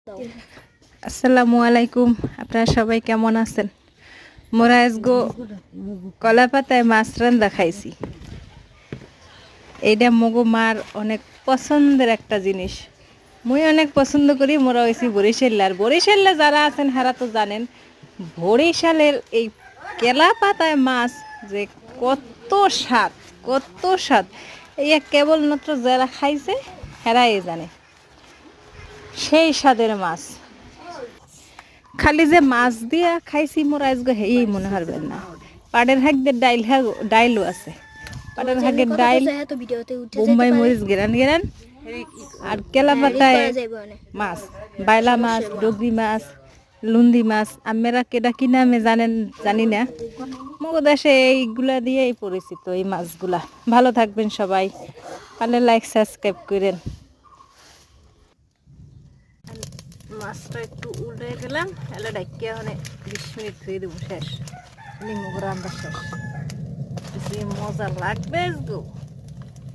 আসসালামু আলাইকুম, আপনারা সবাই কেমন আছেন? মোরা আজগো কলা পাতায় মাছ রান্না খাইছি। এইটা মগো মার অনেক পছন্দের একটা জিনিস। মুই অনেক পছন্দ করি। মোরা হয়েছি বরিশাল্লার। বরিশাল্লা যারা আছেন হারা তো জানেন বরিশালের এই কেলা পাতায় মাছ যে কত স্বাদ, কত স্বাদ। এই কেবলমাত্র যারা খাইছে হেরাই জানে সেই স্বাদের মাছ। খালি যে মাছ দিয়া খাইছি মোর আজকে এই মনে হারবেন না। পাড়ের হাঁকদের ডাইলও আছে। পাড়ের হাঁকের ডাইল, বোম্বাই মরিচ গেরান গেরান, আর কেলা পাতায় মাছ, বাইলা মাছ, ডগরি মাছ, লুন্দি মাছ। আমরা কেটা কি নামে জানি না। মগো দেশে এইগুলা দিয়েই পরিচিত এই মাছগুলা। ভালো থাকবেন সবাই, পারলে লাইক সাবস্ক্রাইব করেন। মাছটা একটু উল্টে গেলাম, এলে ডাকিয়া মানে 20 মিনিট ধুয়ে দেবো। শেষ, মগো রান্না শেষ। মজা লাগবে গো।